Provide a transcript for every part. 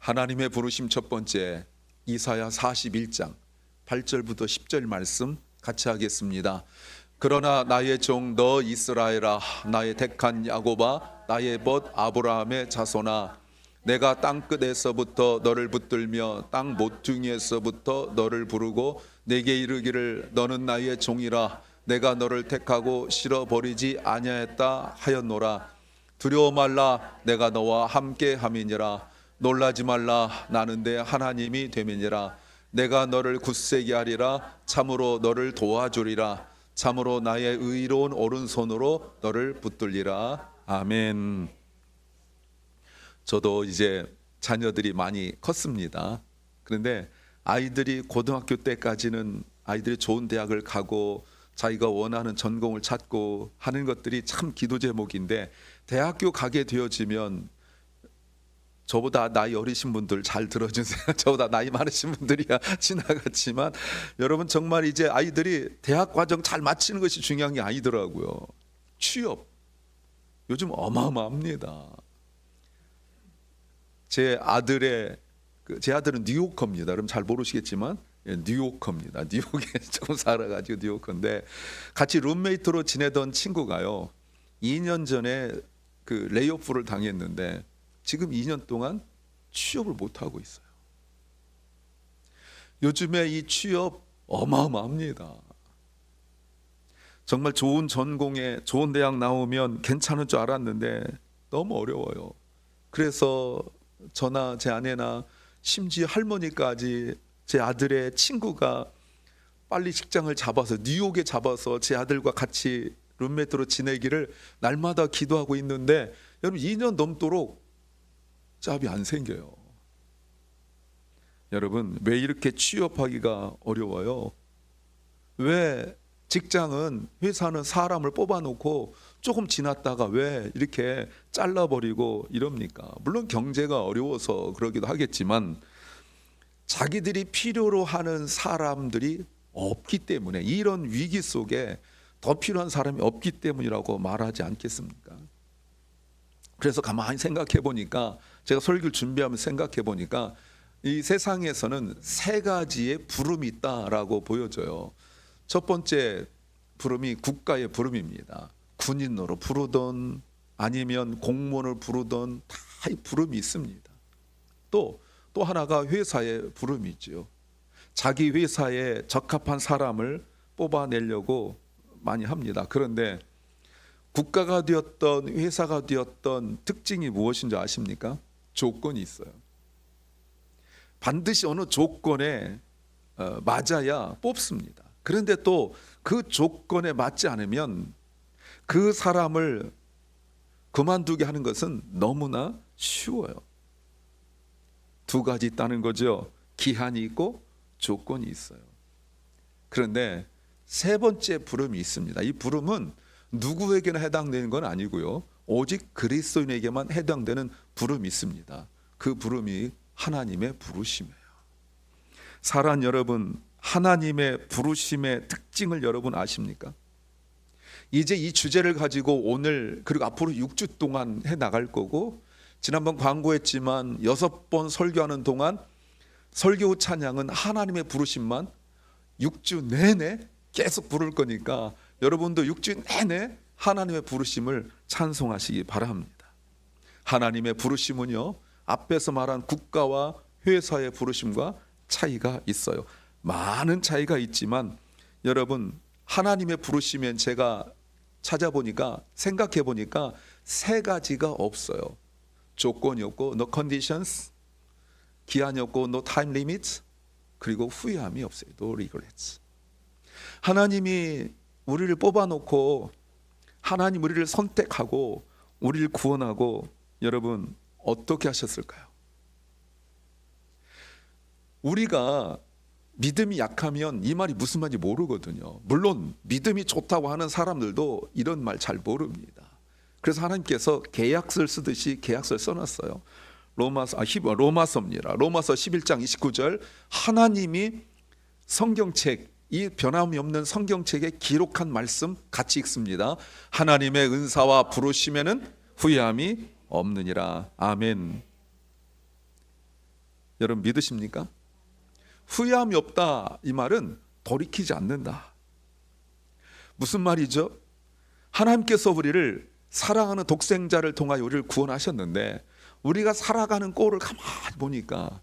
하나님의 부르심 첫 번째, 이사야 41장 8절부터 10절 말씀 같이 하겠습니다. 그러나 나의 종 너 이스라엘아, 나의 택한 야곱아, 나의 벗 아브라함의 자손아, 내가 땅끝에서부터 너를 붙들며 땅 모퉁이에서부터 너를 부르고 내게 이르기를 너는 나의 종이라, 내가 너를 택하고 실어버리지 아니하였다 하였노라. 두려워 말라, 내가 너와 함께 함이니라. 놀라지 말라, 나는 내 하나님이 됨이니라. 내가 너를 굳세게 하리라. 참으로 너를 도와주리라. 참으로 나의 의로운 오른손으로 너를 붙들리라. 아멘. 저도 이제 자녀들이 많이 컸습니다. 그런데 아이들이 고등학교 때까지는 아이들이 좋은 대학을 가고 자기가 원하는 전공을 찾고 하는 것들이 참 기도 제목인데, 대학교 가게 되어지면 저보다 나이 어리신 분들 잘 들어주세요. 저보다 나이 많으신 분들이야 지나갔지만, 여러분 정말 이제 아이들이 대학 과정 잘 마치는 것이 중요한 게 아니더라고요. 취업 요즘 어마어마합니다. 제 아들은 뉴요커입니다. 여러분 잘 모르시겠지만 뉴요커입니다. 뉴욕에 조금 살아가지고 뉴요커인데, 같이 룸메이트로 지내던 친구가요 2년 전에 그 레이오프를 당했는데 지금 2년 동안 취업을 못 하고 있어요. 요즘에 이 취업 어마어마합니다. 정말 좋은 전공에 좋은 대학 나오면 괜찮을 줄 알았는데 너무 어려워요. 그래서 저나 제 아내나 심지어 할머니까지 제 아들의 친구가 빨리 직장을 잡아서 뉴욕에 잡아서 제 아들과 같이 룸메이트로 지내기를 날마다 기도하고 있는데, 여러분 2년 넘도록 잡이 안 생겨요. 여러분 왜 이렇게 취업하기가 어려워요? 왜 회사는 사람을 뽑아놓고 조금 지났다가 왜 이렇게 잘라버리고 이럽니까? 물론 경제가 어려워서 그러기도 하겠지만 자기들이 필요로 하는 사람들이 없기 때문에, 이런 위기 속에 더 필요한 사람이 없기 때문이라고 말하지 않겠습니까? 그래서 가만히 생각해 보니까, 제가 설교를 준비하면서 생각해 보니까 이 세상에서는 세 가지의 부름이 있다라고 보여져요. 첫 번째 부름이 국가의 부름입니다. 군인으로 부르던 아니면 공무원을 부르던 다 이 부름이 있습니다. 또 하나가 회사의 부름이 있죠. 자기 회사에 적합한 사람을 뽑아내려고 많이 합니다. 그런데 국가가 되었던 회사가 되었던 특징이 무엇인지 아십니까? 조건이 있어요. 반드시 어느 조건에 맞아야 뽑습니다. 그런데 또 그 조건에 맞지 않으면 그 사람을 그만두게 하는 것은 너무나 쉬워요. 두 가지 있다는 거죠. 기한이 있고 조건이 있어요. 그런데 세 번째 부름이 있습니다. 이 부름은 누구에게나 해당되는 건 아니고요, 오직 그리스도인에게만 해당되는 부름이 있습니다. 그 부름이 하나님의 부르심이에요. 사랑 여러분, 하나님의 부르심의 특징을 여러분 아십니까? 이제 이 주제를 가지고 오늘 그리고 앞으로 6주 동안 해 나갈 거고, 지난번 광고했지만 6번 설교하는 동안 설교 찬양은 하나님의 부르심만 6주 내내 계속 부를 거니까, 여러분도 6주 내내 하나님의 부르심을 찬송하시기 바랍니다. 하나님의 부르심은요, 앞에서 말한 국가와 회사의 부르심과 차이가 있어요. 많은 차이가 있지만 여러분, 하나님의 부르심엔 제가 찾아보니까, 생각해 보니까 세 가지가 없어요. 조건이 없고 no conditions, 기한이 없고 no time limits, 그리고 후회함이 없어요. no regrets. 하나님이 우리를 뽑아놓고, 하나님 우리를 선택하고 우리를 구원하고, 여러분 어떻게 하셨을까요? 우리가 믿음이 약하면 이 말이 무슨 말인지 모르거든요. 물론 믿음이 좋다고 하는 사람들도 이런 말 잘 모릅니다. 그래서 하나님께서 계약서를 쓰듯이 계약서를 써놨어요. 로마서입니다. 로마서 11장 29절, 하나님이 성경책, 이 변함이 없는 성경책에 기록한 말씀 같이 읽습니다. 하나님의 은사와 부르심에는 후회함이 없느니라. 아멘. 여러분 믿으십니까? 후회함이 없다 이 말은 돌이키지 않는다. 무슨 말이죠? 하나님께서 우리를 사랑하는 독생자를 통하여 우리를 구원하셨는데 우리가 살아가는 꼴을 가만히 보니까,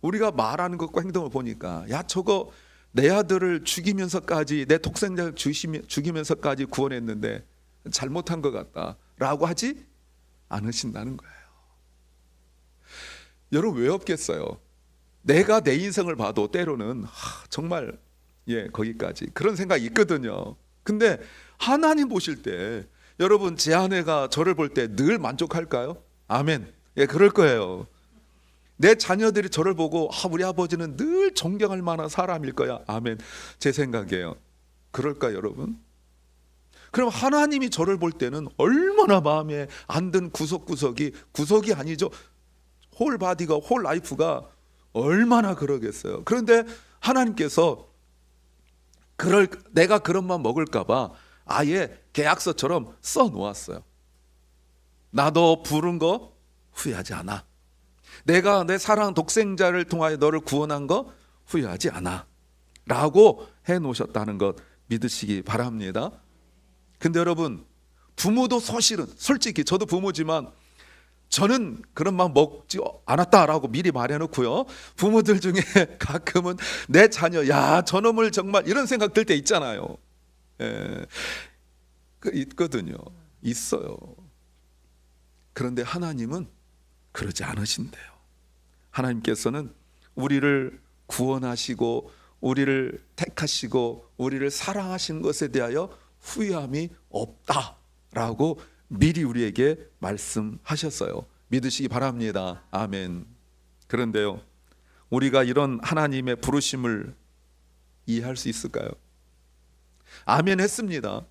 우리가 말하는 것과 행동을 보니까, 야 저거 내 아들을 죽이면서까지, 내 독생자를 죽이면서까지 구원했는데 잘못한 것 같다 라고 하지 않으신다는 거예요. 여러분 왜 없겠어요? 내가 내 인생을 봐도 때로는 정말 거기까지 그런 생각이 있거든요. 근데 하나님 보실 때, 여러분 제 아내가 저를 볼 때 늘 만족할까요? 아멘. 그럴 거예요. 내 자녀들이 저를 보고 우리 아버지는 늘 존경할 만한 사람일 거야. 아멘. 제 생각이에요. 그럴까요, 여러분? 그럼 하나님이 저를 볼 때는 얼마나 마음에 안 든 구석구석이 아니죠. 홀 바디가, 홀 라이프가 얼마나 그러겠어요. 그런데 하나님께서 내가 그런 맘 먹을까 봐 아예 계약서처럼 써 놓았어요. 나도 부른 거 후회하지 않아. 내가 내 사랑 독생자를 통하여 너를 구원한 거 후회하지 않아 라고 해 놓으셨다는 것 믿으시기 바랍니다. 근데 여러분, 부모도 솔직히 저도 부모지만 저는 그런 마음 먹지 않았다라고 미리 말해놓고요, 부모들 중에 가끔은 내 자녀 저놈을 정말 이런 생각 들 때 있잖아요. 있거든요. 있어요. 그런데 하나님은 그러지 않으신대요. 하나님께서는 우리를 구원하시고 우리를 택하시고 우리를 사랑하신 것에 대하여 후회함이 없다라고 미리 우리에게 말씀하셨어요. 믿으시기 바랍니다. 아멘. 그런데요, 우리가 이런 하나님의 부르심을 이해할 수 있을까요? 아멘 했습니다.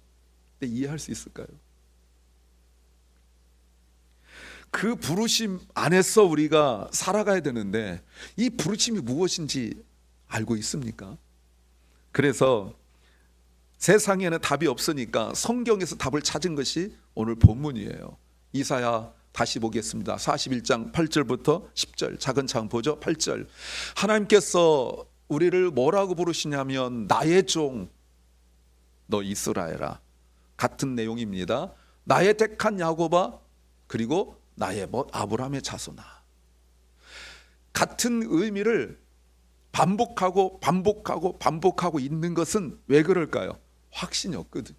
근데 이해할 수 있을까요? 그 부르심 안에서 우리가 살아가야 되는데 이 부르심이 무엇인지 알고 있습니까? 그래서 세상에는 답이 없으니까 성경에서 답을 찾은 것이 오늘 본문이에요. 이사야 다시 보겠습니다. 41장 8절부터 10절, 작은 창 보죠. 8절. 하나님께서 우리를 뭐라고 부르시냐면 나의 종 너 이스라엘아, 같은 내용입니다. 나의 택한 야곱아, 그리고 나의 못 아브라함의 자손아. 같은 의미를 반복하고 있는 것은 왜 그럴까요? 확신이 없거든요.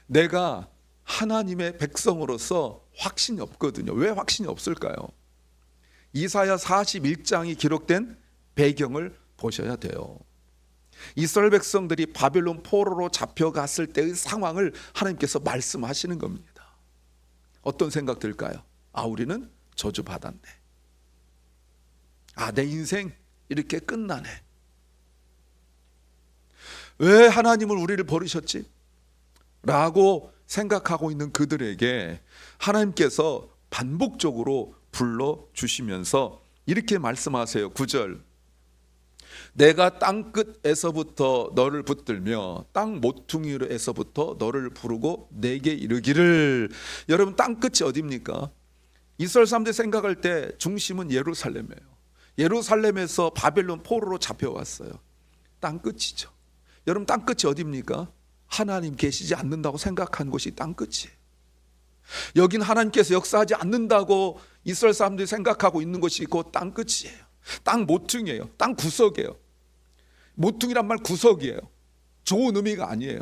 내가 하나님의 백성으로서 확신이 없거든요. 왜 확신이 없을까요? 이사야 41장이 기록된 배경을 보셔야 돼요. 이스라엘 백성들이 바벨론 포로로 잡혀갔을 때의 상황을 하나님께서 말씀하시는 겁니다. 어떤 생각 들까요? 우리는 저주받았네. 내 인생 이렇게 끝나네. 왜 하나님은 우리를 버리셨지? 라고 생각하고 있는 그들에게 하나님께서 반복적으로 불러주시면서 이렇게 말씀하세요. 9절. 내가 땅끝에서부터 너를 붙들며 땅 모퉁이로에서부터 너를 부르고 내게 이르기를. 여러분, 땅끝이 어디입니까? 이스라엘 사람들이 생각할 때 중심은 예루살렘이에요. 예루살렘에서 바벨론 포로로 잡혀왔어요. 땅끝이죠. 여러분, 땅끝이 어디입니까? 하나님 계시지 않는다고 생각하는 곳이 땅끝이에요. 여긴 하나님께서 역사하지 않는다고 이스라엘 사람들이 생각하고 있는 것이 곧 땅끝이에요. 땅 모퉁이에요. 땅 구석이에요. 모퉁이란 말 구석이에요. 좋은 의미가 아니에요.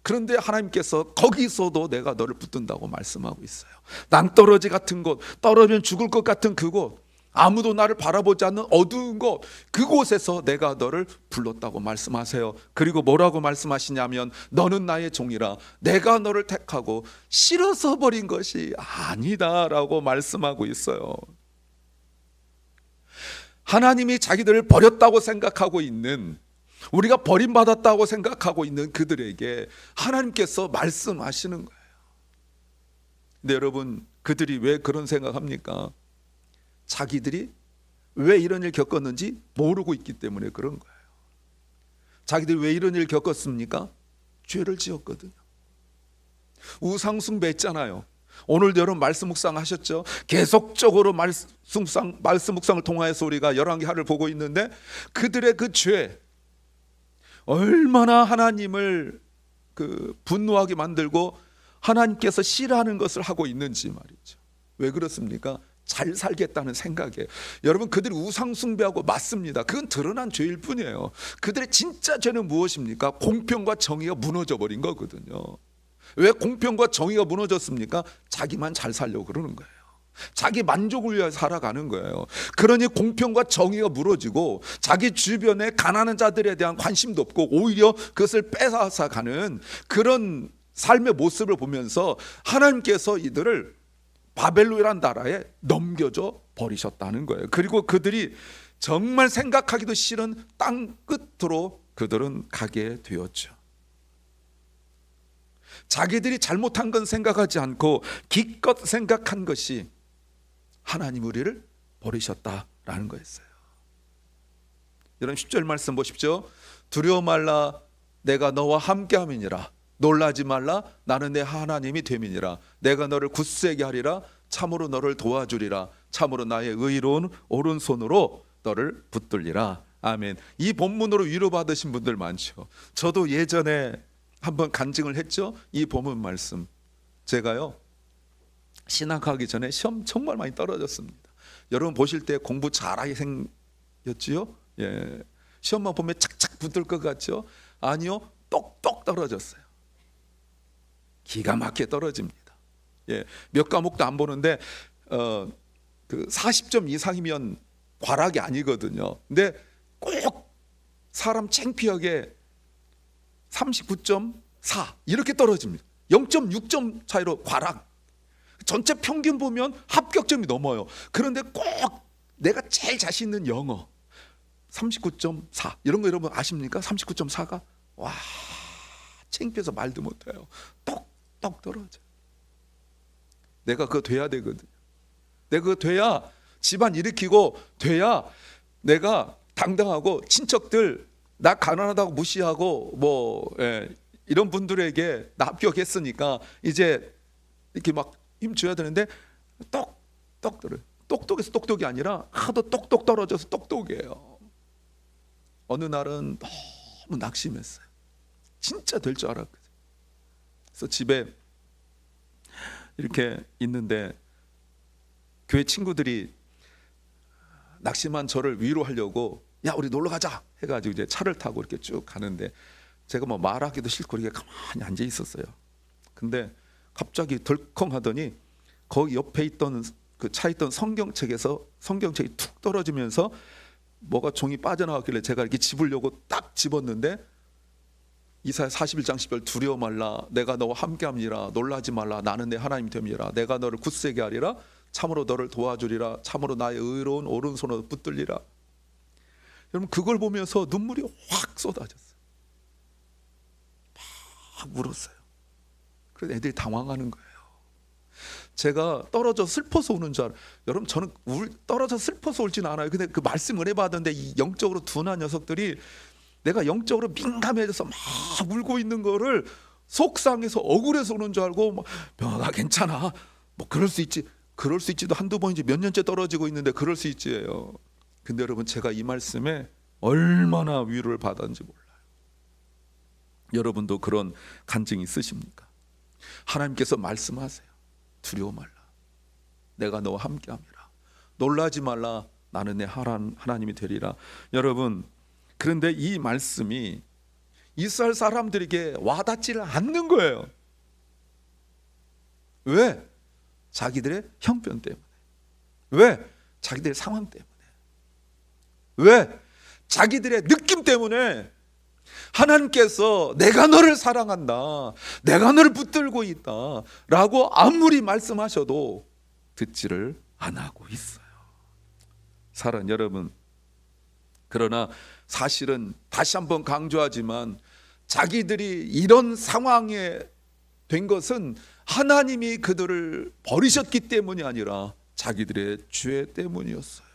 그런데 하나님께서 거기서도 내가 너를 붙든다고 말씀하고 있어요. 낭떠러지 같은 곳, 떨어지면 죽을 것 같은 그곳, 아무도 나를 바라보지 않는 어두운 곳, 그곳에서 내가 너를 불렀다고 말씀하세요. 그리고 뭐라고 말씀하시냐면 너는 나의 종이라 내가 너를 택하고 싫어서 버린 것이 아니다라고 말씀하고 있어요. 하나님이 자기들을 버렸다고 생각하고 있는, 우리가 버림받았다고 생각하고 있는 그들에게 하나님께서 말씀하시는 거예요. 근데 여러분, 그들이 왜 그런 생각합니까? 자기들이 왜 이런 일 겪었는지 모르고 있기 때문에 그런 거예요. 자기들이 왜 이런 일 겪었습니까? 죄를 지었거든요. 우상 숭배했잖아요. 오늘도 여러분 말씀 묵상하셨죠? 계속적으로 말씀 묵상을 통하여서 우리가 열왕기하를 보고 있는데 그들의 그 죄 얼마나 하나님을 분노하게 만들고 하나님께서 싫어하는 것을 하고 있는지 말이죠. 왜 그렇습니까? 잘 살겠다는 생각에. 여러분, 그들이 우상 숭배하고 맞습니다. 그건 드러난 죄일 뿐이에요. 그들의 진짜 죄는 무엇입니까? 공평과 정의가 무너져 버린 거거든요. 왜 공평과 정의가 무너졌습니까? 자기만 잘 살려고 그러는 거예요. 자기 만족을 위해 살아가는 거예요. 그러니 공평과 정의가 무너지고 자기 주변에 가난한 자들에 대한 관심도 없고 오히려 그것을 뺏어서 가는 그런 삶의 모습을 보면서 하나님께서 이들을 바벨론이라는 나라에 넘겨줘 버리셨다는 거예요. 그리고 그들이 정말 생각하기도 싫은 땅 끝으로 그들은 가게 되었죠. 자기들이 잘못한 건 생각하지 않고 기껏 생각한 것이 하나님 우리를 버리셨다라는 거였어요. 여러분 10절 말씀 보십시오. 두려워 말라 내가 너와 함께함이니라. 놀라지 말라 나는 내 하나님이 됨이니라. 내가 너를 굳세게 하리라. 참으로 너를 도와주리라. 참으로 나의 의로운 오른손으로 너를 붙들리라. 아멘. 이 본문으로 위로받으신 분들 많죠. 저도 예전에 한번 간증을 했죠. 이 본문 말씀 제가요 신학하기 전에 시험 정말 많이 떨어졌습니다. 여러분 보실 때 공부 잘하게 생겼지요? 예. 시험만 보면 착착 붙을 것 같죠? 아니요, 똑똑 떨어졌어요. 기가 막히게 떨어집니다. 예. 몇 과목도 안 보는데 그 40점 이상이면 과락이 아니거든요. 근데 꼭 사람 창피하게 39.4 이렇게 떨어집니다. 0.6점 차이로 과락. 전체 평균 보면 합격점이 넘어요. 그런데 꼭 내가 제일 자신 있는 영어 39.4 이런 거 여러분 아십니까? 39.4가 와 창피해서 말도 못해요. 똑똑 떨어져. 내가 그거 돼야 되거든요. 내가 그거 돼야 집안 일으키고 돼야 내가 당당하고 친척들 나 가난하다고 무시하고 이런 분들에게 나 합격했으니까 이제 이렇게 막 힘줘야 되는데 똑똑 떨어요. 똑똑해서 똑똑이 아니라 하도 똑똑 떨어져서 똑똑이에요. 어느 날은 너무 낙심했어요. 진짜 될 줄 알았거든요. 그래서 집에 이렇게 있는데 교회 친구들이 낙심한 저를 위로하려고 야 우리 놀러 가자 해가지고 이제 차를 타고 이렇게 쭉 가는데 제가 뭐 말하기도 싫고 이렇게 가만히 앉아 있었어요. 근데 갑자기 덜컹하더니 거기 옆에 있던 그 차 있던 성경책에서 성경책이 툭 떨어지면서 뭐가 종이 빠져나왔길래 제가 이렇게 집으려고 딱 집었는데 이사야 41장 10절 두려워 말라 내가 너와 함께함이라 놀라지 말라 나는 내 하나님 됨이라 내가 너를 굳세게 하리라 참으로 너를 도와주리라 참으로 나의 의로운 오른손으로 붙들리라. 여러분 그걸 보면서 눈물이 확 쏟아졌어요. 막 울었어요. 그래서 애들이 당황하는 거예요. 제가 떨어져 슬퍼서 우는 줄 알아요. 여러분 저는 떨어져 슬퍼서 울지는 않아요. 근데 그 말씀 은혜 받았는데 이 영적으로 둔한 녀석들이 내가 영적으로 민감해져서 막 울고 있는 거를 속상해서 억울해서 우는 줄 알고 병아가 괜찮아 뭐 그럴 수 있지 그럴 수 있지도 한두 번이지 몇 년째 떨어지고 있는데 그럴 수 있지예요. 근데 여러분 제가 이 말씀에 얼마나 위로를 받았는지 몰라요. 여러분도 그런 간증이 있으십니까? 하나님께서 말씀하세요. 두려워 말라 내가 너와 함께함이라 놀라지 말라 나는 내 하나님이 되리라. 여러분 그런데 이 말씀이 이스라엘 사람들에게 와닿지를 않는 거예요. 왜? 자기들의 형편 때문에. 왜? 자기들의 상황 때문에. 왜? 자기들의 느낌 때문에. 하나님께서 내가 너를 사랑한다 내가 너를 붙들고 있다 라고 아무리 말씀하셔도 듣지를 안 하고 있어요. 사랑하는 여러분, 그러나 사실은 다시 한번 강조하지만 자기들이 이런 상황에 된 것은 하나님이 그들을 버리셨기 때문이 아니라 자기들의 죄 때문이었어요.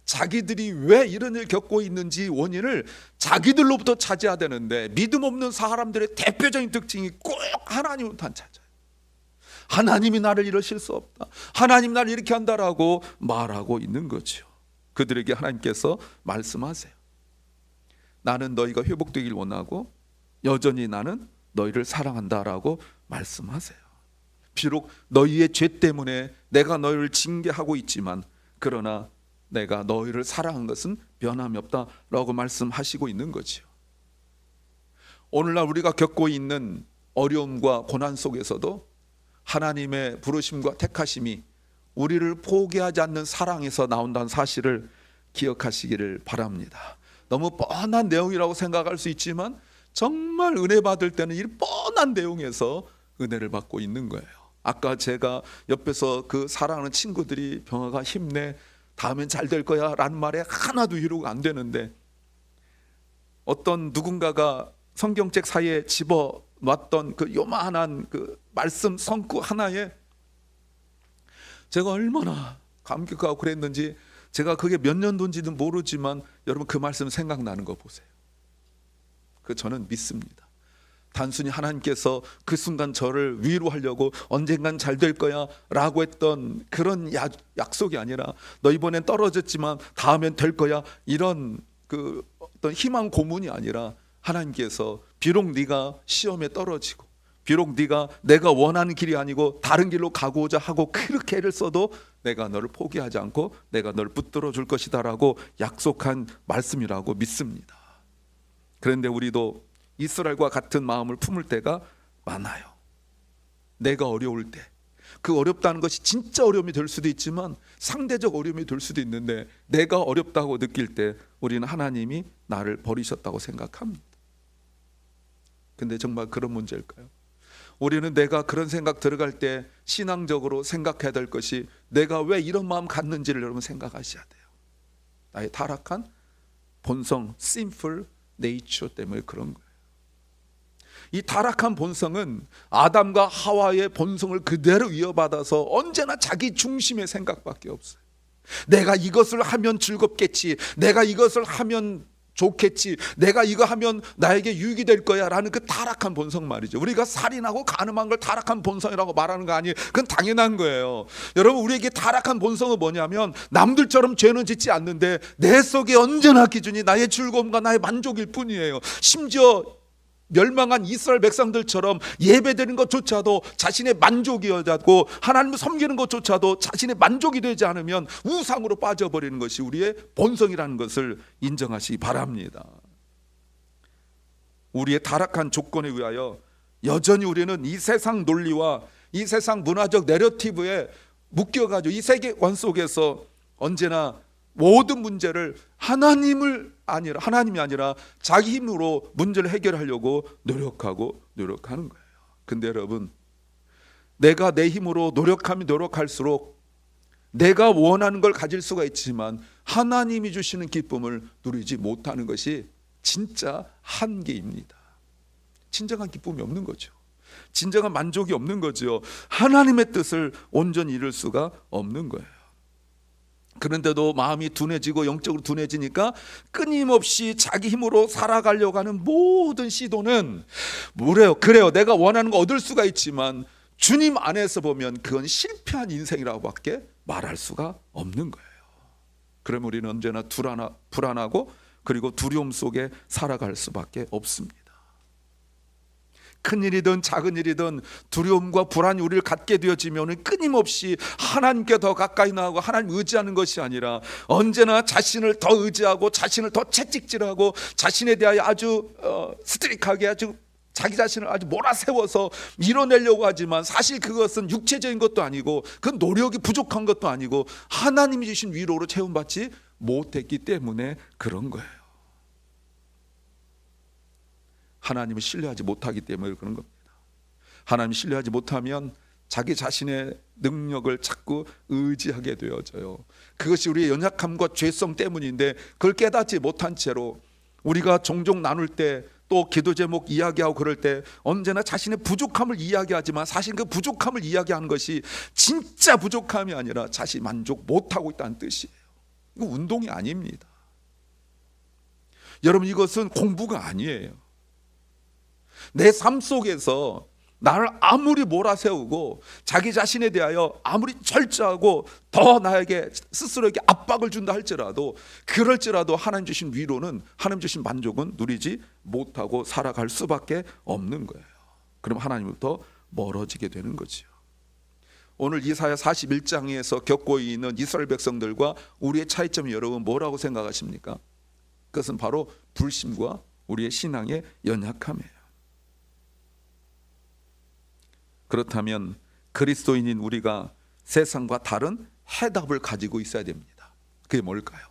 자기들이 왜 이런 일을 겪고 있는지 원인을 자기들로부터 찾아야 되는데 믿음 없는 사람들의 대표적인 특징이 꼭 하나님으로부터 찾아요. 하나님이 나를 이러실 수 없다. 하나님 나를 이렇게 한다라고 말하고 있는 거죠. 그들에게 하나님께서 말씀하세요. 나는 너희가 회복되길 원하고 여전히 나는 너희를 사랑한다라고 말씀하세요. 비록 너희의 죄 때문에 내가 너희를 징계하고 있지만 그러나 내가 너희를 사랑한 것은 변함이 없다라고 말씀하시고 있는 거죠. 오늘날 우리가 겪고 있는 어려움과 고난 속에서도 하나님의 부르심과 택하심이 우리를 포기하지 않는 사랑에서 나온다는 사실을 기억하시기를 바랍니다. 너무 뻔한 내용이라고 생각할 수 있지만 정말 은혜 받을 때는 이 뻔한 내용에서 은혜를 받고 있는 거예요. 아까 제가 옆에서 그 사랑하는 친구들이 병아가 힘내, 다음엔 잘 될 거야 라는 말에 하나도 위로가 안 되는데 어떤 누군가가 성경책 사이에 집어놨던 그 요만한 그 말씀 성구 하나에 제가 얼마나 감격하고 그랬는지, 제가 그게 몇 년도인지는 모르지만 여러분 그 말씀 생각나는 거 보세요. 그 저는 믿습니다. 단순히 하나님께서 그 순간 저를 위로하려고 언젠간 잘 될 거야 라고 했던 그런 약속이 아니라 너 이번엔 떨어졌지만 다음엔 될 거야 이런 그 어떤 희망 고문이 아니라 하나님께서 비록 네가 시험에 떨어지고 비록 네가 내가 원하는 길이 아니고 다른 길로 가고자 하고 그렇게 애를 써도 내가 너를 포기하지 않고 내가 너를 붙들어 줄 것이다 라고 약속한 말씀이라고 믿습니다. 그런데 우리도 이스라엘과 같은 마음을 품을 때가 많아요. 내가 어려울 때, 그 어렵다는 것이 진짜 어려움이 될 수도 있지만 상대적 어려움이 될 수도 있는데 내가 어렵다고 느낄 때 우리는 하나님이 나를 버리셨다고 생각합니다. 근데 정말 그런 문제일까요? 우리는 내가 그런 생각 들어갈 때 신앙적으로 생각해야 될 것이 내가 왜 이런 마음 갖는지를 여러분 생각하셔야 돼요. 나의 타락한 본성, sinful nature 때문에 그런 거예요. 이 타락한 본성은 아담과 하와의 본성을 그대로 이어받아서 언제나 자기 중심의 생각밖에 없어요. 내가 이것을 하면 즐겁겠지, 내가 이것을 하면 좋겠지, 내가 이거 하면 나에게 유익이 될 거야 라는 그 타락한 본성 말이죠. 우리가 살인하고 간음한 걸 타락한 본성이라고 말하는 거 아니에요. 그건 당연한 거예요. 여러분, 우리에게 타락한 본성은 뭐냐면 남들처럼 죄는 짓지 않는데 내 속에 언제나 기준이 나의 즐거움과 나의 만족일 뿐이에요. 심지어 멸망한 이스라엘 백성들처럼 예배드리는 것조차도 자신의 만족이어야고 하나님을 섬기는 것조차도 자신의 만족이 되지 않으면 우상으로 빠져버리는 것이 우리의 본성이라는 것을 인정하시기 바랍니다. 우리의 타락한 조건에 의하여 여전히 우리는 이 세상 논리와 이 세상 문화적 내러티브에 묶여가지고 이 세계관 속에서 언제나 모든 문제를 하나님이 아니라 자기 힘으로 문제를 해결하려고 노력하는 거예요. 근데 여러분, 내가 내 힘으로 노력하면 노력할수록 내가 원하는 걸 가질 수가 있지만 하나님이 주시는 기쁨을 누리지 못하는 것이 진짜 한계입니다. 진정한 기쁨이 없는 거죠. 진정한 만족이 없는 거죠. 하나님의 뜻을 온전히 이룰 수가 없는 거예요. 그런데도 마음이 둔해지고 영적으로 둔해지니까 끊임없이 자기 힘으로 살아가려고 하는 모든 시도는 그래요. 내가 원하는 거 얻을 수가 있지만 주님 안에서 보면 그건 실패한 인생이라고밖에 말할 수가 없는 거예요. 그러면 우리는 언제나 불안하고 그리고 두려움 속에 살아갈 수밖에 없습니다. 큰 일이든 작은 일이든 두려움과 불안이 우리를 갖게 되어지면 끊임없이 하나님께 더 가까이 나가고 하나님 의지하는 것이 아니라 언제나 자신을 더 의지하고 자신을 더 채찍질하고 자신에 대하여 아주 스트릭하게 아주 자기 자신을 아주 몰아세워서 밀어내려고 하지만 사실 그것은 육체적인 것도 아니고 그 노력이 부족한 것도 아니고 하나님이 주신 위로로 채움받지 못했기 때문에 그런 거예요. 하나님을 신뢰하지 못하기 때문에 그런 겁니다. 하나님을 신뢰하지 못하면 자기 자신의 능력을 자꾸 의지하게 되어져요. 그것이 우리의 연약함과 죄성 때문인데 그걸 깨닫지 못한 채로 우리가 종종 나눌 때 또 기도 제목 이야기하고 그럴 때 언제나 자신의 부족함을 이야기하지만 사실 그 부족함을 이야기하는 것이 진짜 부족함이 아니라 자신이 만족 못하고 있다는 뜻이에요. 이거 운동이 아닙니다. 여러분, 이것은 공부가 아니에요. 내 삶 속에서 나를 아무리 몰아세우고 자기 자신에 대하여 아무리 철저하고 더 나에게 스스로에게 압박을 준다 할지라도, 그럴지라도 하나님 주신 위로는, 하나님 주신 만족은 누리지 못하고 살아갈 수밖에 없는 거예요. 그럼 하나님부터 멀어지게 되는 거죠. 오늘 이사야 41장에서 겪고 있는 이스라엘 백성들과 우리의 차이점이 여러분 뭐라고 생각하십니까? 그것은 바로 불신과 우리의 신앙의 연약함이에요. 그렇다면 그리스도인인 우리가 세상과 다른 해답을 가지고 있어야 됩니다. 그게 뭘까요?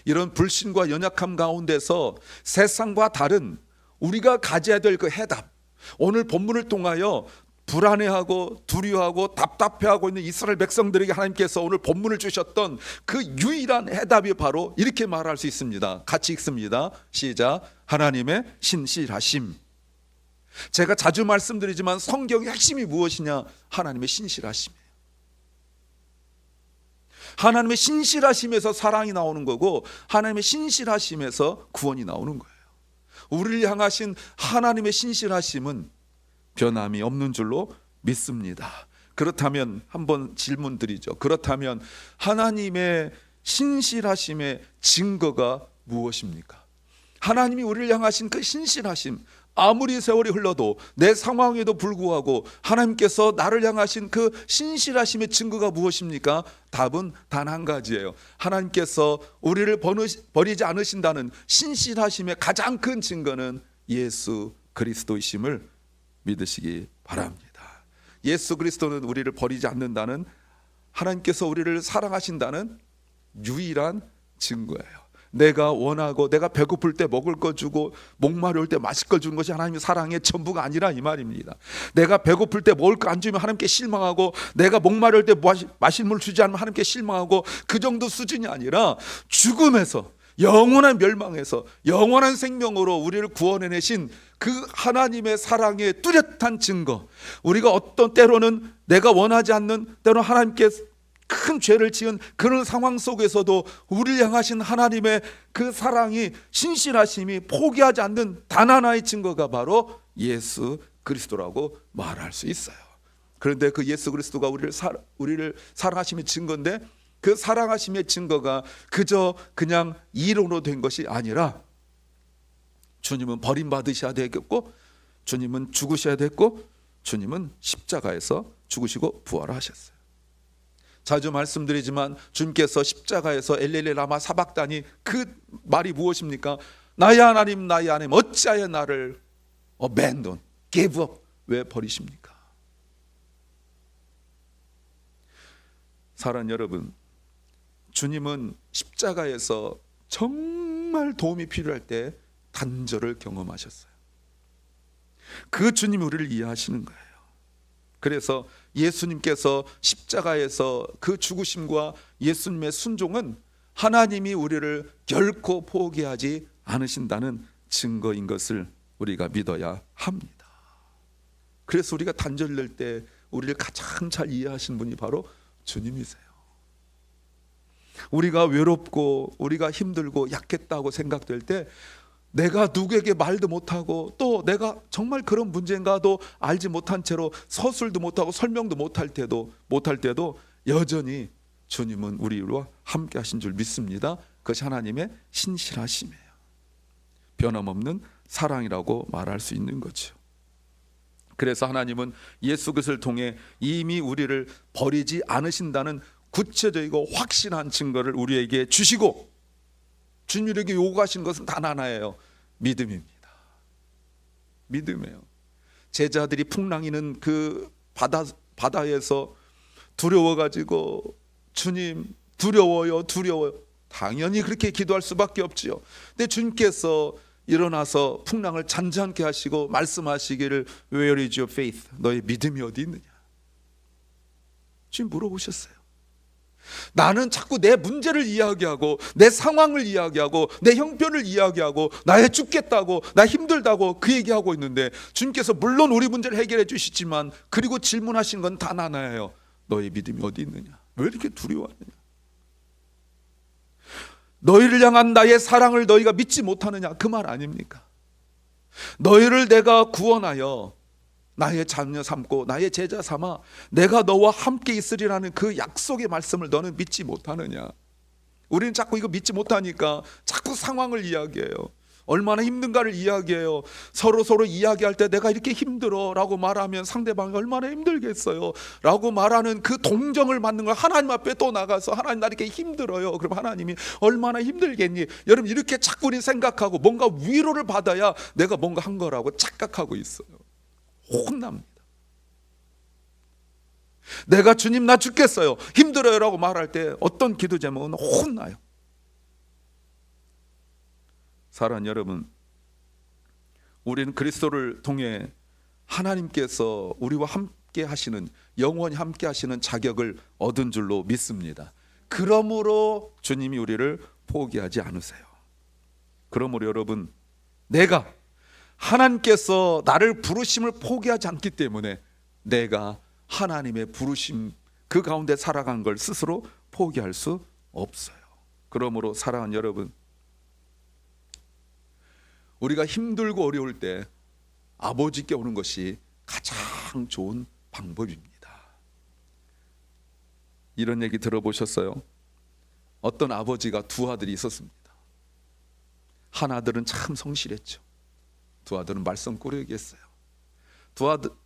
이런 불신과 연약함 가운데서 세상과 다른 우리가 가져야 될 그 해답, 오늘 본문을 통하여 불안해하고 두려워하고 답답해하고 있는 이스라엘 백성들에게 하나님께서 오늘 본문을 주셨던 그 유일한 해답이 바로 이렇게 말할 수 있습니다. 같이 읽습니다. 시작. 하나님의 신실하심. 제가 자주 말씀드리지만 성경의 핵심이 무엇이냐? 하나님의 신실하심이에요. 하나님의 신실하심에서 사랑이 나오는 거고, 하나님의 신실하심에서 구원이 나오는 거예요. 우리를 향하신 하나님의 신실하심은 변함이 없는 줄로 믿습니다. 그렇다면 한번 질문 드리죠. 그렇다면 하나님의 신실하심의 증거가 무엇입니까? 하나님이 우리를 향하신 그 신실하심, 아무리 세월이 흘러도 내 상황에도 불구하고 하나님께서 나를 향하신 그 신실하심의 증거가 무엇입니까? 답은 단 한 가지예요. 하나님께서 우리를 버리지 않으신다는 신실하심의 가장 큰 증거는 예수 그리스도이심을 믿으시기 바랍니다. 예수 그리스도는 우리를 버리지 않는다는, 하나님께서 우리를 사랑하신다는 유일한 증거예요. 내가 원하고 내가 배고플 때 먹을 거 주고 목마를 때 마실 걸 주는 것이 하나님의 사랑의 전부가 아니라 이 말입니다. 내가 배고플 때 먹을 거 안 주면 하나님께 실망하고, 내가 목마를 때 마실 물 주지 않으면 하나님께 실망하고, 그 정도 수준이 아니라 죽음에서, 영원한 멸망에서 영원한 생명으로 우리를 구원해내신 그 하나님의 사랑의 뚜렷한 증거, 우리가 어떤 때로는 내가 원하지 않는, 때로는 하나님께 큰 죄를 지은 그런 상황 속에서도 우리를 향하신 하나님의 그 사랑이, 신실하심이 포기하지 않는 단 하나의 증거가 바로 예수 그리스도라고 말할 수 있어요. 그런데 그 예수 그리스도가 우리를 사랑하심의 증거인데, 그 사랑하심의 증거가 그냥 이론으로 된 것이 아니라 주님은 버림받으셔야 되겠고, 주님은 죽으셔야 됐고, 주님은 십자가에서 죽으시고 부활하셨어요. 자주 말씀드리지만 주님께서 십자가에서 엘렐레 라마 사박다니, 그 말이 무엇입니까? 나의 하나님, 나의 하나님, 어찌하여 나를 abandon, give up, 왜 버리십니까? 사랑하는 여러분, 주님은 십자가에서 정말 도움이 필요할 때 단절을 경험하셨어요. 그 주님이 우리를 이해하시는 거예요. 그래서 예수님께서 십자가에서 그 죽으심과 예수님의 순종은 하나님이 우리를 결코 포기하지 않으신다는 증거인 것을 우리가 믿어야 합니다. 그래서 우리가 단절될 때 우리를 가장 잘 이해하시는 분이 바로 주님이세요. 우리가 외롭고 우리가 힘들고 약했다고 생각될 때, 내가 누구에게 말도 못하고 또 내가 정말 그런 문제인가도 알지 못한 채로 서술도 못하고 설명도 못할 때도 여전히 주님은 우리와 함께 하신 줄 믿습니다. 그것이 하나님의 신실하심이에요. 변함없는 사랑이라고 말할 수 있는 거죠. 그래서 하나님은 예수 그리스도를 통해 이미 우리를 버리지 않으신다는 구체적이고 확실한 증거를 우리에게 주시고, 주님에게 요구하신 것은 단 하나예요. 믿음입니다. 믿음이에요. 제자들이 풍랑이는 그 바다에서 두려워가지고, 주님 두려워요, 두려워요. 당연히 그렇게 기도할 수밖에 없지요. 근데 주님께서 일어나서 풍랑을 잔잔케 하시고 말씀하시기를 Where is your faith? 너의 믿음이 어디 있느냐? 지금 물어보셨어요. 나는 자꾸 내 문제를 이야기하고 내 상황을 이야기하고 내 형편을 이야기하고 나의 죽겠다고, 나 힘들다고 그 얘기하고 있는데, 주님께서 물론 우리 문제를 해결해 주시지만 그리고 질문하신 건 단 하나예요. 너의 믿음이 어디 있느냐? 왜 이렇게 두려워하느냐? 너희를 향한 나의 사랑을 너희가 믿지 못하느냐? 그 말 아닙니까? 너희를 내가 구원하여 나의 자녀 삼고 나의 제자 삼아 내가 너와 함께 있으리라는 그 약속의 말씀을 너는 믿지 못하느냐? 우리는 자꾸 이거 믿지 못하니까 자꾸 상황을 이야기해요. 얼마나 힘든가를 이야기해요. 서로 이야기할 때 내가 이렇게 힘들어 라고 말하면 상대방이 얼마나 힘들겠어요 라고 말하는 그 동정을 받는 걸 하나님 앞에 또 나가서 하나님 나 이렇게 힘들어요. 그럼 하나님이 얼마나 힘들겠니? 여러분 이렇게 자꾸 생각하고 뭔가 위로를 받아야 내가 뭔가 한 거라고 착각하고 있어요. 혼납니다. 내가 주님 나 죽겠어요 힘들어요 라고 말할 때 어떤 기도 제목은 혼나요. 사랑하는 여러분, 우리는 그리스도를 통해 하나님께서 우리와 함께 하시는, 영원히 함께 하시는 자격을 얻은 줄로 믿습니다. 그러므로 주님이 우리를 포기하지 않으세요. 그러므로 여러분, 내가 하나님께서 나를 부르심을 포기하지 않기 때문에 내가 하나님의 부르심 그 가운데 살아간 걸 스스로 포기할 수 없어요. 그러므로 사랑하는 여러분, 우리가 힘들고 어려울 때 아버지께 오는 것이 가장 좋은 방법입니다. 이런 얘기 들어보셨어요? 어떤 아버지가 두 아들이 있었습니다. 한 아들은 참 성실했죠. 두 아들은 말썽꾸러기였어요.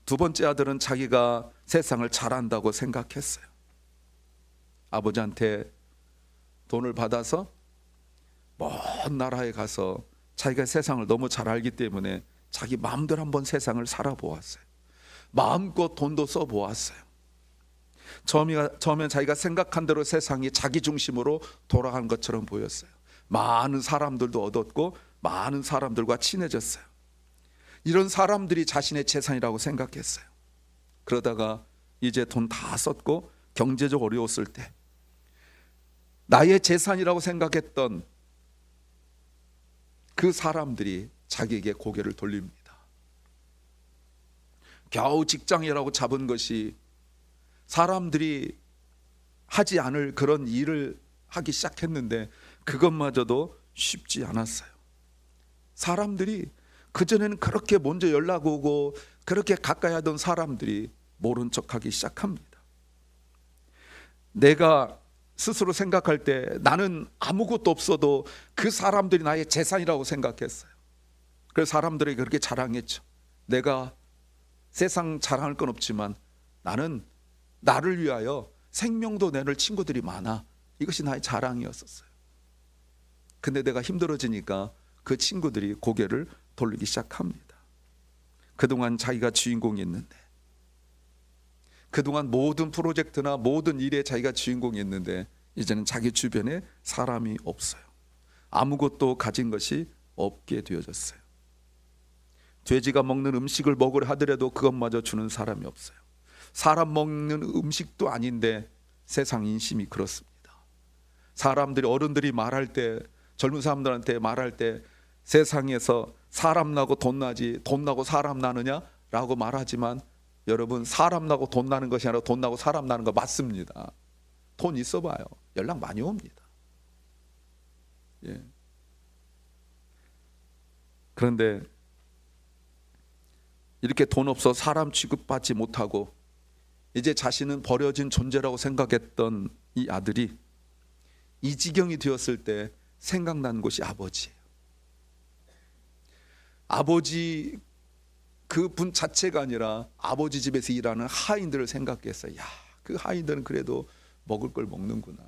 두 번째 아들은 자기가 세상을 잘한다고 생각했어요. 아버지한테 돈을 받아서 먼 나라에 가서 자기가 세상을 너무 잘 알기 때문에 자기 마음대로 한번 세상을 살아보았어요. 마음껏 돈도 써보았어요. 처음엔 자기가 생각한 대로 세상이 자기 중심으로 돌아간 것처럼 보였어요. 많은 사람들도 얻었고 많은 사람들과 친해졌어요. 이런 사람들이 자신의 재산이라고 생각했어요. 그러다가 이제 돈 다 썼고 경제적 어려웠을 때 나의 재산이라고 생각했던 그 사람들이 자기에게 고개를 돌립니다. 겨우 직장이라고 잡은 것이 사람들이 하지 않을 그런 일을 하기 시작했는데 그것마저도 쉽지 않았어요. 사람들이 그전에는 그렇게 먼저 연락 오고 그렇게 가까이 하던 사람들이 모른 척하기 시작합니다. 내가 스스로 생각할 때 나는 아무것도 없어도 그 사람들이 나의 재산이라고 생각했어요. 그래서 사람들이 그렇게 자랑했죠. 내가 세상 자랑할 건 없지만 나는 나를 위하여 생명도 내놓을 친구들이 많아. 이것이 나의 자랑이었었어요. 근데 내가 힘들어지니까 그 친구들이 고개를 돌리기 시작합니다. 그동안 자기가 주인공이었는데, 그동안 모든 프로젝트나 모든 일에 자기가 주인공이었는데 이제는 자기 주변에 사람이 없어요. 아무것도 가진 것이 없게 되어졌어요. 돼지가 먹는 음식을 먹으려 하더라도 그것마저 주는 사람이 없어요. 사람 먹는 음식도 아닌데 세상 인심이 그렇습니다. 사람들이, 어른들이 말할 때, 젊은 사람들한테 말할 때 세상에서 사람 나고 돈 나지 돈 나고 사람 나느냐 라고 말하지만 여러분, 사람 나고 돈 나는 것이 아니라 돈 나고 사람 나는 거 맞습니다. 돈 있어 봐요. 연락 많이 옵니다. 예. 그런데 이렇게 돈 없어 사람 취급받지 못하고 이제 자신은 버려진 존재라고 생각했던 이 아들이 이 지경이 되었을 때 생각난 곳이 아버지예요. 아버지 그분 자체가 아니라 아버지 집에서 일하는 하인들을 생각했어요. 야, 그 하인들은 그래도 먹을 걸 먹는구나.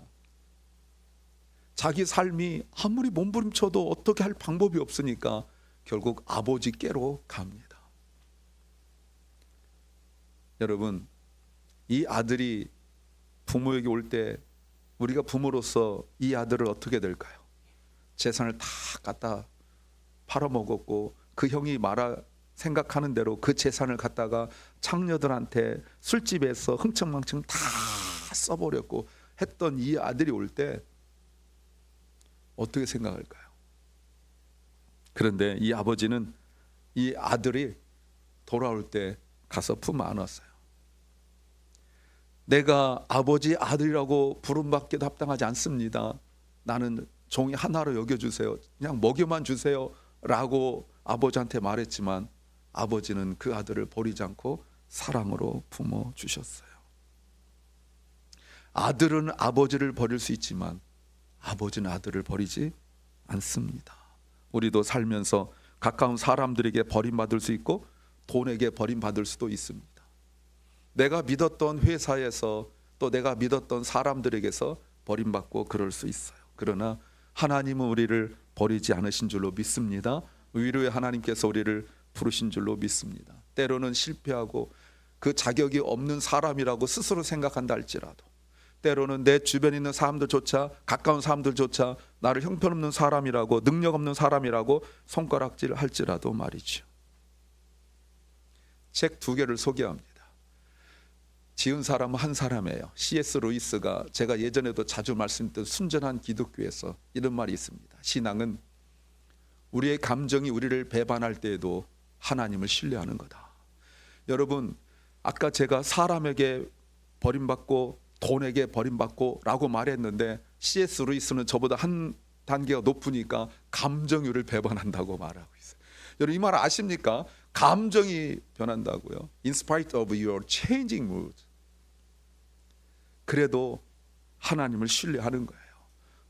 자기 삶이 아무리 몸부림쳐도 어떻게 할 방법이 없으니까 결국 아버지께로 갑니다. 여러분, 이 아들이 부모에게 올 때 우리가 부모로서 이 아들을 어떻게 될까요? 재산을 다 갖다 팔아먹었고 그 형이 생각하는 대로 그 재산을 갖다가 창녀들한테 술집에서 흥청망청 다 써버렸고 했던 이 아들이 올 때 어떻게 생각할까요? 그런데 이 아버지는 이 아들이 돌아올 때 가서 품 안았어요. 내가 아버지 아들이라고 부름받기도 합당하지 않습니다. 나는 종이 하나로 여겨주세요. 그냥 먹여만 주세요 라고 아버지한테 말했지만 아버지는 그 아들을 버리지 않고 사랑으로 품어 주셨어요. 아들은 아버지를 버릴 수 있지만 아버지는 아들을 버리지 않습니다. 우리도 살면서 가까운 사람들에게 버림받을 수 있고 돈에게 버림받을 수도 있습니다. 내가 믿었던 회사에서 또 내가 믿었던 사람들에게서 버림받고 그럴 수 있어요. 그러나 하나님은 우리를 버리지 않으신 줄로 믿습니다. 위로의 하나님께서 우리를 부르신 줄로 믿습니다. 때로는 실패하고 그 자격이 없는 사람이라고 스스로 생각한다 할지라도, 때로는 내 주변에 있는 사람들조차, 가까운 사람들조차 나를 형편없는 사람이라고, 능력 없는 사람이라고 손가락질 할지라도 말이죠. 책 2개를 소개합니다. 지은 사람은 한 사람이에요. C.S. 루이스가, 제가 예전에도 자주 말씀드렸던 순전한 기독교에서 이런 말이 있습니다. 신앙은 우리의 감정이 우리를 배반할 때에도 하나님을 신뢰하는 거다. 여러분, 아까 제가 사람에게 버림받고 돈에게 버림받고 라고 말했는데, C.S. 루이스는 저보다 한 단계가 높으니까 감정을 배반한다고 말하고 있어요. 여러분, 이 말 아십니까? 감정이 변한다고요. In spite of your changing mood. 그래도 하나님을 신뢰하는 거예요.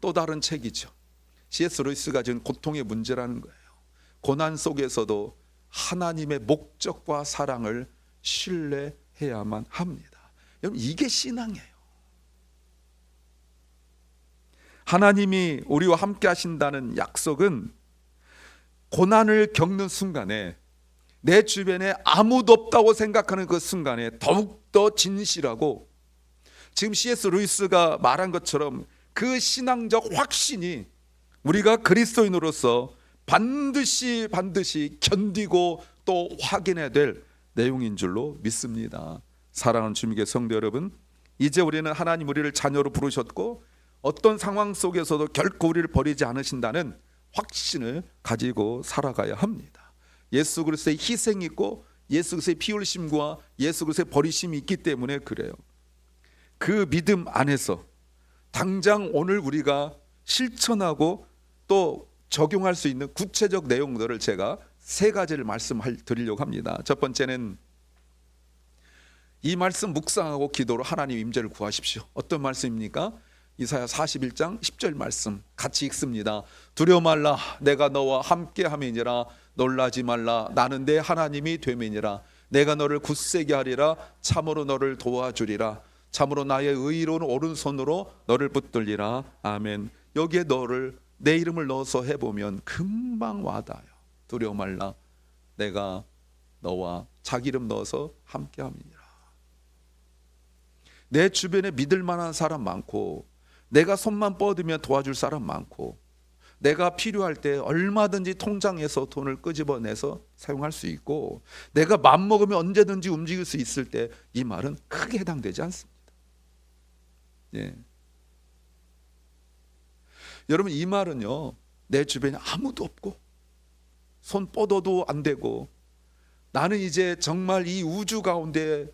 또 다른 책이죠. C.S. 루이스가 지은 고통의 문제라는 거예요. 고난 속에서도 하나님의 목적과 사랑을 신뢰해야만 합니다. 여러분, 이게 신앙이에요. 하나님이 우리와 함께 하신다는 약속은 고난을 겪는 순간에, 내 주변에 아무도 없다고 생각하는 그 순간에 더욱더 진실하고, 지금 C.S. 루이스가 말한 것처럼 그 신앙적 확신이 우리가 그리스도인으로서 반드시 견디고 또 확인해야 될 내용인 줄로 믿습니다. 사랑하는 주님의 성도 여러분, 이제 우리는 하나님 우리를 자녀로 부르셨고 어떤 상황 속에서도 결코 우리를 버리지 않으신다는 확신을 가지고 살아가야 합니다. 예수 그리스도의 희생이 있고 예수 그리스도의 피 흘리심과 예수 그리스도의 버리심이 있기 때문에 그래요. 그 믿음 안에서 당장 오늘 우리가 실천하고 또 적용할 수 있는 구체적 내용들을 제가 3가지를 말씀드리려고 합니다. 첫 번째는 이 말씀 묵상하고 기도로 하나님 임재를 구하십시오. 어떤 말씀입니까? 이사야 41장 10절 말씀 같이 읽습니다. 두려워 말라, 내가 너와 함께 함이니라. 놀라지 말라, 나는 내 하나님이 됨이니라. 내가 너를 굳세게 하리라. 참으로 너를 도와주리라. 참으로 나의 의로운 오른손으로 너를 붙들리라. 아멘. 여기에 너를, 내 이름을 넣어서 해보면 금방 와닿아요. 두려워 말라, 내가 너와 자기 이름 넣어서 함께 함이니라. 내 주변에 믿을 만한 사람 많고, 내가 손만 뻗으면 도와줄 사람 많고, 내가 필요할 때 얼마든지 통장에서 돈을 끄집어내서 사용할 수 있고, 내가 맘먹으면 언제든지 움직일 수 있을 때 이 말은 크게 해당되지 않습니다. 예. 여러분, 이 말은요, 내 주변에 아무도 없고 손 뻗어도 안 되고 나는 이제 정말 이 우주 가운데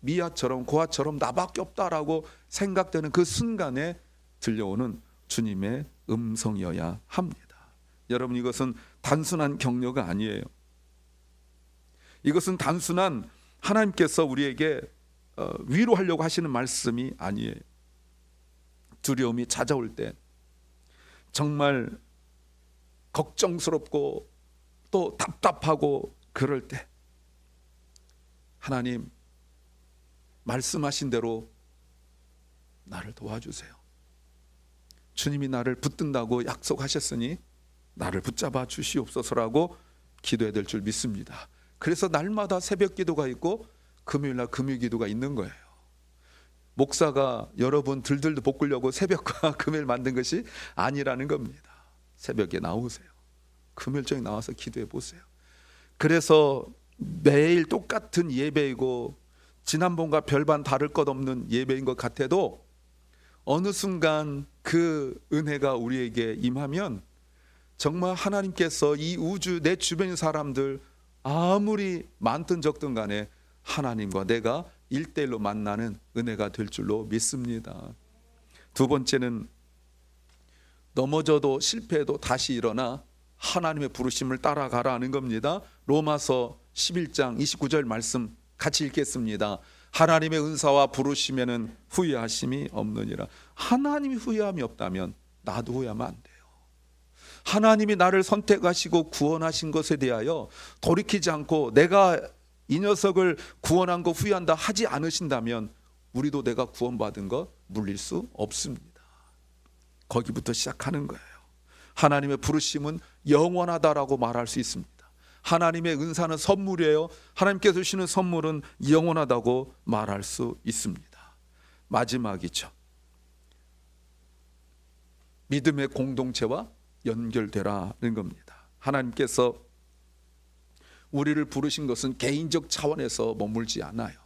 미아처럼 고아처럼 나밖에 없다라고 생각되는 그 순간에 들려오는 주님의 음성이어야 합니다. 여러분, 이것은 단순한 격려가 아니에요. 이것은 단순한 하나님께서 우리에게 위로하려고 하시는 말씀이 아니에요. 두려움이 찾아올 때, 정말 걱정스럽고 또 답답하고 그럴 때 하나님 말씀하신 대로 나를 도와주세요. 주님이 나를 붙든다고 약속하셨으니 나를 붙잡아 주시옵소서라고 기도해야 될 줄 믿습니다. 그래서 날마다 새벽 기도가 있고 금요일날 금요 기도가 있는 거예요. 목사가 여러분 들들 볶으려고 새벽과 금요일 만든 것이 아니라는 겁니다. 새벽에 나오세요. 금요일적에 나와서 기도해 보세요. 그래서 매일 똑같은 예배이고 지난번과 별반 다를 것 없는 예배인 것 같아도 어느 순간 그 은혜가 우리에게 임하면 정말 하나님께서 이 우주 내 주변의 사람들 아무리 많든 적든 간에 하나님과 내가 1대1로 만나는 은혜가 될 줄로 믿습니다. 두 번째는 넘어져도 실패해도 다시 일어나 하나님의 부르심을 따라가라는 겁니다. 로마서 11장 29절 말씀 같이 읽겠습니다. 하나님의 은사와 부르심에는 후회하심이 없느니라. 하나님이 후회함이 없다면 나도 후회하면 안 돼요. 하나님이 나를 선택하시고 구원하신 것에 대하여 돌이키지 않고 내가 이 녀석을 구원한 거 후회한다 하지 않으신다면 우리도 내가 구원받은 거 물릴 수 없습니다. 거기부터 시작하는 거예요. 하나님의 부르심은 영원하다라고 말할 수 있습니다. 하나님의 은사는 선물이에요. 하나님께서 주시는 선물은 영원하다고 말할 수 있습니다. 마지막이죠. 믿음의 공동체와 연결되라는 겁니다. 하나님께서 우리를 부르신 것은 개인적 차원에서 머물지 않아요.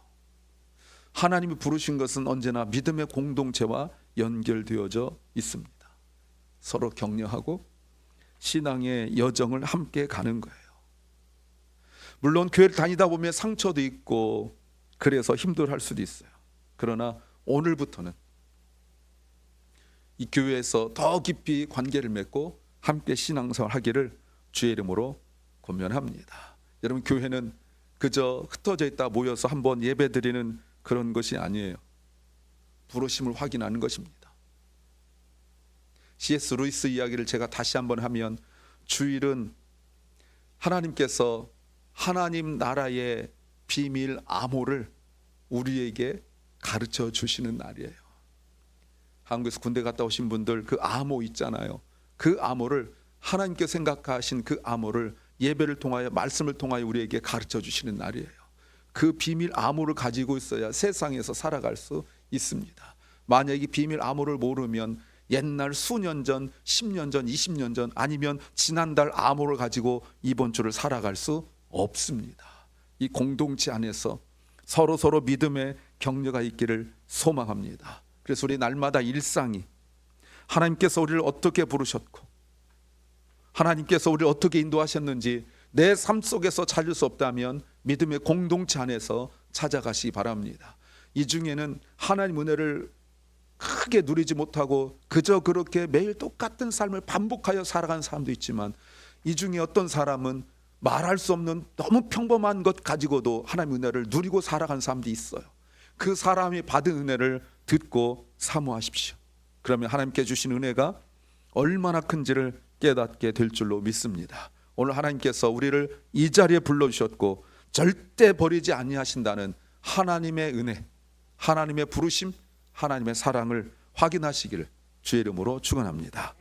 하나님이 부르신 것은 언제나 믿음의 공동체와 연결되어져 있습니다. 서로 격려하고 신앙의 여정을 함께 가는 거예요. 물론 교회를 다니다 보면 상처도 있고 그래서 힘들어할 수도 있어요. 그러나 오늘부터는 이 교회에서 더 깊이 관계를 맺고 함께 신앙생활 하기를 주의 이름으로 권면합니다. 여러분, 교회는 그저 흩어져 있다 모여서 한번 예배드리는 그런 것이 아니에요. 부르심을 확인하는 것입니다. C.S. 루이스 이야기를 제가 다시 한번 하면, 주일은 하나님께서 하나님 나라의 비밀 암호를 우리에게 가르쳐 주시는 날이에요. 한국에서 군대 갔다 오신 분들 그 암호 있잖아요. 그 암호를, 하나님께 생각하신 그 암호를 예배를 통하여, 말씀을 통하여 우리에게 가르쳐 주시는 날이에요. 그 비밀 암호를 가지고 있어야 세상에서 살아갈 수 있습니다. 만약에 비밀 암호를 모르면 옛날 수년 전, 10년 전, 20년 전, 아니면 지난달 암호를 가지고 이번 주를 살아갈 수 없습니다. 이 공동체 안에서 서로 믿음의 격려가 있기를 소망합니다. 그래서 우리 날마다 일상이 하나님께서 우리를 어떻게 부르셨고 하나님께서 우리를 어떻게 인도하셨는지 내 삶 속에서 찾을 수 없다면 믿음의 공동체 안에서 찾아가시기 바랍니다. 이 중에는 하나님 은혜를 크게 누리지 못하고 그저 그렇게 매일 똑같은 삶을 반복하여 살아가는 사람도 있지만, 이 중에 어떤 사람은 말할 수 없는 너무 평범한 것 가지고도 하나님의 은혜를 누리고 살아가는 사람도 있어요. 그 사람이 받은 은혜를 듣고 사모하십시오. 그러면 하나님께 주신 은혜가 얼마나 큰지를 깨닫게 될 줄로 믿습니다. 오늘 하나님께서 우리를 이 자리에 불러주셨고 절대 버리지 아니하신다는 하나님의 은혜, 하나님의 부르심, 하나님의 사랑을 확인하시기를 주의 이름으로 축원합니다.